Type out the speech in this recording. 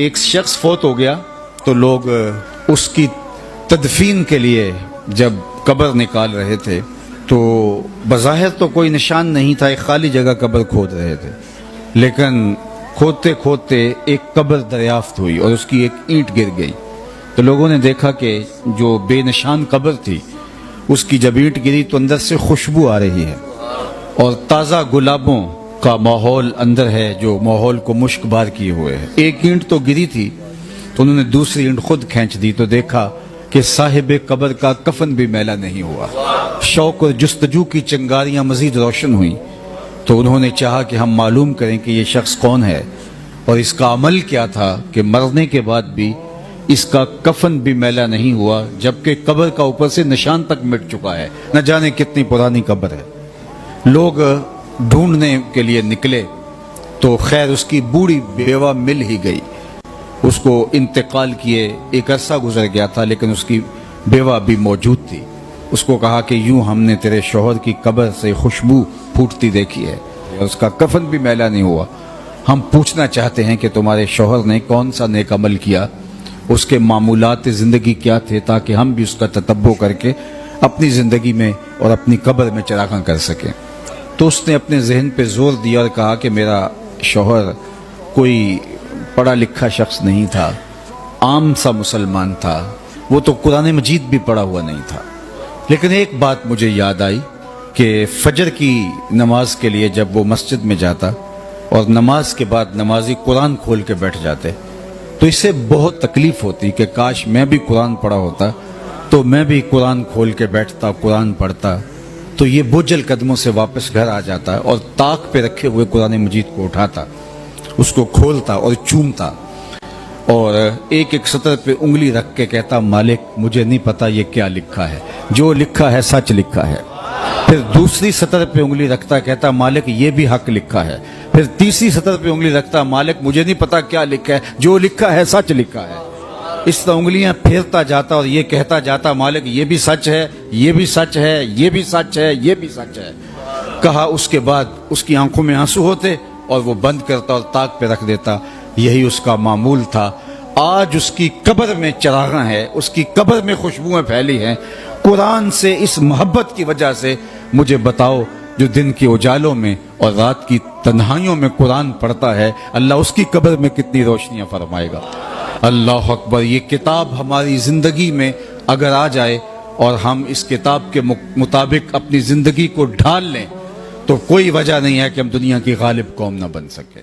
ایک شخص فوت ہو گیا تو لوگ اس کی تدفین کے لیے جب قبر نکال رہے تھے تو بظاہر تو کوئی نشان نہیں تھا، ایک خالی جگہ قبر کھود رہے تھے، لیکن کھودتے کھودتے ایک قبر دریافت ہوئی اور اس کی ایک اینٹ گر گئی۔ تو لوگوں نے دیکھا کہ جو بے نشان قبر تھی اس کی جب اینٹ گری تو اندر سے خوشبو آ رہی ہے اور تازہ گلابوں کا ماحول اندر ہے جو ماحول کو مشک بار کیے ہوئے ہے۔ ایک اینٹ تو گری تھی تو انہوں نے دوسری اینٹ خود کھینچ دی تو دیکھا کہ صاحب قبر کا کفن بھی میلا نہیں ہوا۔ شوق اور جستجو کی چنگاریاں مزید روشن ہوئیں تو انہوں نے چاہا کہ ہم معلوم کریں کہ یہ شخص کون ہے اور اس کا عمل کیا تھا کہ مرنے کے بعد بھی اس کا کفن بھی میلا نہیں ہوا، جبکہ قبر کا اوپر سے نشان تک مٹ چکا ہے، نہ جانے کتنی پرانی قبر ہے۔ لوگ ڈھونڈنے کے لیے نکلے تو خیر اس کی بوڑھی بیوہ مل ہی گئی، اس کو انتقال کیے ایک عرصہ گزر گیا تھا لیکن اس کی بیوہ بھی موجود تھی۔ اس کو کہا کہ یوں ہم نے تیرے شوہر کی قبر سے خوشبو پھوٹتی دیکھی ہے اور اس کا کفن بھی میلا نہیں ہوا، ہم پوچھنا چاہتے ہیں کہ تمہارے شوہر نے کون سا نیک عمل کیا، اس کے معمولات زندگی کیا تھے، تاکہ ہم بھی اس کا تتبع کر کے اپنی زندگی میں اور اپنی قبر میں چراغاں کر سکیں۔ تو اس نے اپنے ذہن پہ زور دیا اور کہا کہ میرا شوہر کوئی پڑھا لکھا شخص نہیں تھا، عام سا مسلمان تھا، وہ تو قرآن مجید بھی پڑھا ہوا نہیں تھا، لیکن ایک بات مجھے یاد آئی کہ فجر کی نماز کے لیے جب وہ مسجد میں جاتا اور نماز کے بعد نمازی قرآن کھول کے بیٹھ جاتے تو اس سے بہت تکلیف ہوتی کہ کاش میں بھی قرآن پڑھا ہوتا تو میں بھی قرآن کھول کے بیٹھتا، قرآن پڑھتا، تو یہ بوجھل قدموں سے واپس گھر آ جاتا اور طاق پہ رکھے ہوئے قرآن مجید کو اٹھاتا، اس کو کھولتا اور چومتا اور ایک ایک سطر پہ انگلی رکھ کے کہتا مالک مجھے نہیں پتا یہ کیا لکھا ہے، جو لکھا ہے سچ لکھا ہے۔ پھر دوسری سطر پہ انگلی رکھتا کہتا مالک یہ بھی حق لکھا ہے۔ پھر تیسری سطر پہ انگلی رکھتا مالک مجھے نہیں پتا کیا لکھا ہے، جو لکھا ہے سچ لکھا ہے۔ اس طرح انگلیاں پھیرتا جاتا اور یہ کہتا جاتا مالک یہ بھی سچ ہے، یہ بھی سچ ہے، یہ بھی سچ ہے، یہ بھی سچ ہے۔ کہا اس کے بعد اس کی آنکھوں میں آنسو ہوتے اور وہ بند کرتا اور طاق پہ رکھ دیتا، یہی اس کا معمول تھا۔ آج اس کی قبر میں چراغاں ہیں، اس کی قبر میں خوشبوئیں پھیلی ہیں، قرآن سے اس محبت کی وجہ سے۔ مجھے بتاؤ جو دن کے اجالوں میں اور رات کی تنہائیوں میں قرآن پڑھتا ہے اللہ اس کی قبر میں کتنی روشنیاں فرمائے گا۔ اللہ اکبر۔ یہ کتاب ہماری زندگی میں اگر آ جائے اور ہم اس کتاب کے مطابق اپنی زندگی کو ڈھال لیں تو کوئی وجہ نہیں ہے کہ ہم دنیا کی غالب قوم نہ بن سکے۔